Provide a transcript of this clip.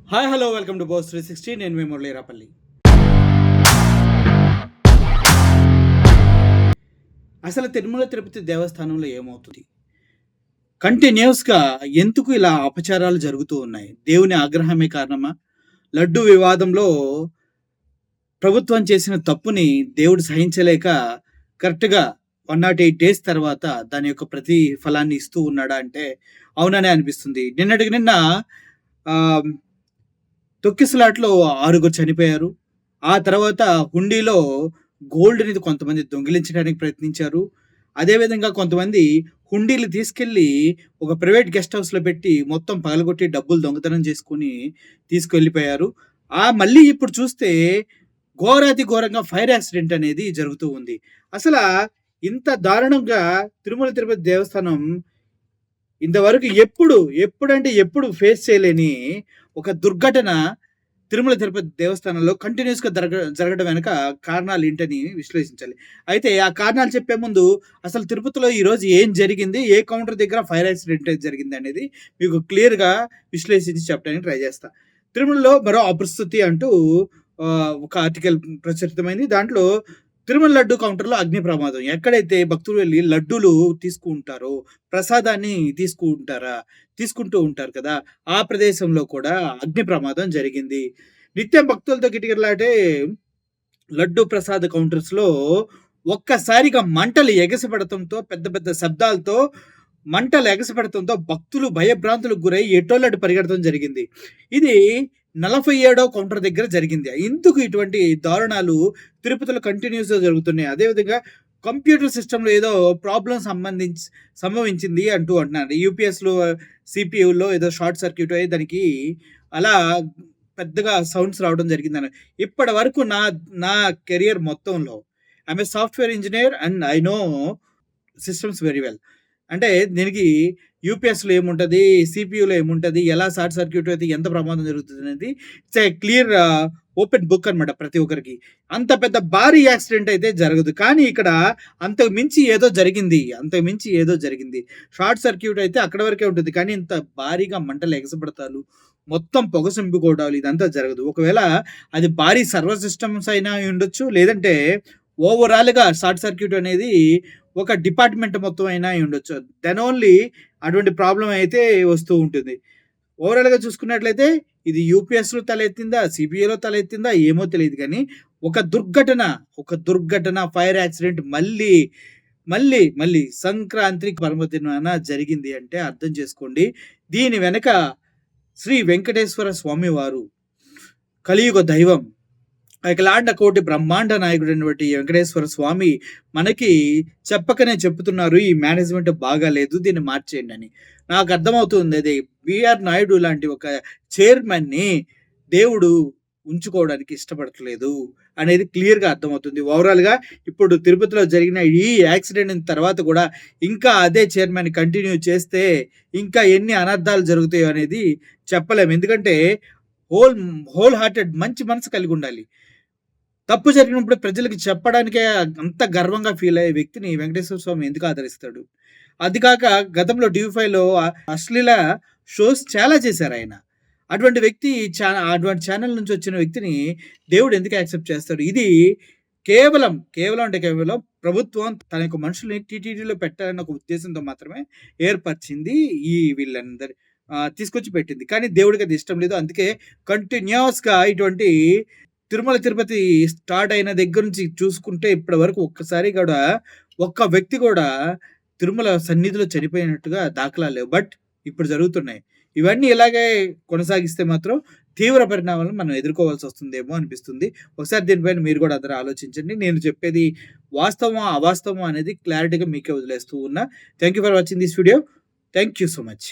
Hi hello welcome to boss 360. నేను మీ మురళీరాపల్లి. అసలు తిరుమల తిరుపతి దేవస్థానంలో ఏమవుతుంది? కంటిన్యూస్‌గా ఎందుకు ఇలా అపచారాలు జరుగుతూ ఉన్నాయి? దేవుని ఆగ్రహమే కారణమా? లడ్డూ వివాదంలో ప్రభుత్వం చేసిన తప్పుని దేవుడు సహించలేక కరెక్ట్‌గా 108 డేస్ తర్వాత దాని యొక్క ప్రతిఫలాన్ని ఇస్తూ ఉన్నాడా అంటే అవుననే అనిపిస్తుంది. నిన్నటికి నిన్న ఆహ్, తొక్కిసలాటలో 6గురు చనిపోయారు. ఆ తర్వాత హుండీలో గోల్డ్‌ని కొంతమంది దొంగిలించడానికి ప్రయత్నించారు. అదే విధంగా కొంతమంది హుండీలు తీసుకెళ్ళి ఒక ప్రైవేట్ గెస్ట్ హౌస్‌లో పెట్టి మొత్తం పగలగొట్టి డబ్బులు దొంగతనం చేసుకొని తీసుకెళ్ళిపోయారు. మళ్ళీ ఇప్పుడు చూస్తే ఘోరాతి ఘోరంగా ఫైర్ యాక్సిడెంట్ అనేది జరుగుతూ ఉంది. అసలా ఇంత దారుణంగా తిరుమల తిరుపతి దేవస్థానం ఇంతవరకు ఎప్పుడంటే ఎప్పుడు ఫేస్ చేయలేని ఒక దుర్ఘటన తిరుమల తిరుపతి దేవస్థానంలో కంటిన్యూస్‌గా జరగడం వెనక కారణాలేంటని విశ్లేషించాలి. అయితే ఆ కారణాలు చెప్పే ముందు అసలు తిరుపతిలో ఈరోజు ఏం జరిగింది? ఏ కౌంటర్ దగ్గర ఫైర్ యాక్సిడెంట్ జరిగిందనేది మీకు క్లియర్‌గా విశ్లేషించి చెప్పడానికి ట్రై చేస్తా. తిరుమలలో మరో అపరిస్థితి అంటూ ఒక ఆర్టికల్ ప్రచురితమైంది. దాంట్లో తిరుమల లడ్డూ కౌంటర్‌లో అగ్ని ప్రమాదం. ఎక్కడైతే భక్తులు వెళ్లి లడ్డూలు తీసుకుంటారో, ప్రసాదాన్ని తీసుకుంటూ ఉంటారు కదా! ఆ ప్రదేశంలో కూడా అగ్ని ప్రమాదం జరిగింది. నిత్యం భక్తులతో కిటకిటలాడే లడ్డూ ప్రసాద కౌంటర్స్‌లో ఒక్కసారిగా మంటలు ఎగసిపడటంతో పెద్ద పెద్ద శబ్దాలతో మంటలు ఎగసిపడటంతో భక్తులు భయభ్రాంతులకు గురై ఎటోలటు పరిగెడతం జరిగింది. ఇది 47వ కౌంటర్ దగ్గర జరిగింది. ఎందుకు ఇటువంటి దారుణాలు తిరుపతిలో కంటిన్యూస్‌గా జరుగుతున్నాయి. అదేవిధంగా కంప్యూటర్ సిస్టమ్‌లో ఏదో ప్రాబ్లమ్ సంభవించింది అంటున్నారు. యూపీఎస్‌లో, సీపీయూలో ఏదో షార్ట్ సర్క్యూట్ అయ్యి దానికి అలా పెద్దగా సౌండ్స్ రావడం జరిగిందని. ఇప్పటి వరకు నా నా కెరియర్ మొత్తంలో I'm a software engineer and I know systems very well. అంటే దీనికి యూపీఎస్‌లో ఏముంటది, సీపీయూలో ఏముంటది, ఎలా షార్ట్ సర్క్యూట్ అయితే ఎంత ప్రమాదం జరుగుతుందనేది it's a clear open book అనమాట ప్రతి ఒక్కరికి. అంత పెద్ద భారీ యాక్సిడెంట్ అయితే జరగదు. కానీ ఇక్కడ అంతకు మించి ఏదో జరిగింది. షార్ట్ సర్క్యూట్ అయితే అక్కడి వరకే ఉంటుంది. కానీ ఇంత భారీగా మంటలు ఎగసిపడతాలు, మొత్తం పొగ సింపుకోవడాలు ఇదంతా జరగదు. ఒకవేళ అది భారీ సర్వర్ సిస్టమ్స్ అయినా అయ్యుండొచ్చు. లేదంటే ఓవరాల్‌గా షార్ట్ సర్క్యూట్ అనేది ఒక డిపార్ట్‌మెంట్ మొత్తం అయినా అయ్యుండొచ్చు. దెన్ ఓన్లీ అటువంటి ప్రాబ్లమ్ అయితే వస్తూ ఉంటుంది. ఓవరాల్‌గా చూసుకున్నట్లయితే ఇది యూపీఎస్‌లో తలెత్తిందా? సీపీయూలో తలెత్తిందా? ఏమో తెలీదు గానీ ఒక దుర్ఘటన ఫైర్ యాక్సిడెంట్ మళ్ళీ సంక్రాంతి పర్వదినాన జరిగింది అంటే అర్థం చేసుకోండి. దీని వెనక శ్రీ వెంకటేశ్వర స్వామి వారు కలియుగ దైవం. అఖిలాండ కోటి బ్రహ్మాండ నాయకుడైనటువంటి వెంకటేశ్వర స్వామి మనకి చెప్పకనే చెప్తున్నారు. ఈ మేనేజ్మెంట్ బాగాలేదు. దీన్ని మార్చేయండని. నాకు అర్థమవుతుంది అది. బీఆర్ నాయుడు లాంటి ఒక చైర్మన్‌ని దేవుడు ఉంచుకోవడానికి ఇష్టపడట్లేదు అనేది క్లియర్‌గా అర్థమవుతుంది. ఓవరాల్‌గా ఇప్పుడు తిరుపతిలో జరిగిన ఈ యాక్సిడెంట్ తర్వాత కూడా ఇంకా అదే చైర్మన్ కంటిన్యూ చేస్తే ఇంకా ఎన్ని అనర్థాలు జరుగుతాయో అనేది చెప్పలేము. ఎందుకంటే హోల్ హోల్ హార్టెడ్ మంచి మనసు కలిగుండాలి. తప్పు జరిగినప్పుడు ప్రజలకి చెప్పడానికే అంత గర్వంగా ఫీల్ అయ్యే వ్యక్తిని వెంకటేశ్వర స్వామి ఎందుకు ఆదరిస్తాడు? అది కాక గతంలో టీవీ5లో అశ్లీల షోస్ చాలా చేశారాయన. అటువంటి వ్యక్తి అటువంటి ఛానెల్ నుంచి వచ్చిన వ్యక్తిని దేవుడు ఎందుకు యాక్సెప్ట్ చేస్తాడు? ఇది కేవలం ప్రభుత్వం తన యొక్క మనుషుల్ని టీటీడీలో పెట్టాలన్న ఒక ఉద్దేశంతో మాత్రమే ఏర్పరిచింది. వీళ్ళందరి తీసుకొచ్చి పెట్టింది. కానీ దేవుడికి అది ఇష్టం లేదు. అందుకే కంటిన్యూయస్‌గా ఇటువంటి తిరుమల తిరుపతి స్టార్ట్ అయిన దగ్గర నుంచి చూసుకుంటే ఇప్పటి వరకు ఒక్క వ్యక్తి కూడా తిరుమల సన్నిధిలో చనిపోయినట్టుగా దాఖలాలు లేవు. బట్ ఇప్పుడు జరుగుతున్నాయి. ఇవన్నీ ఇలాగే కొనసాగిస్తే మాత్రం తీవ్ర పరిణామాలను మనం ఎదుర్కోవాల్సి వస్తుందేమో అనిపిస్తుంది. ఒకసారి దీనిపైన మీరు కూడా అందరూ ఆలోచించండి. నేను చెప్పేది వాస్తవమా, అవాస్తవమా అనేది క్లారిటీగా మీకే వదిలేస్తూ ఉన్నా. Thank you for watching this video. Thank you so much.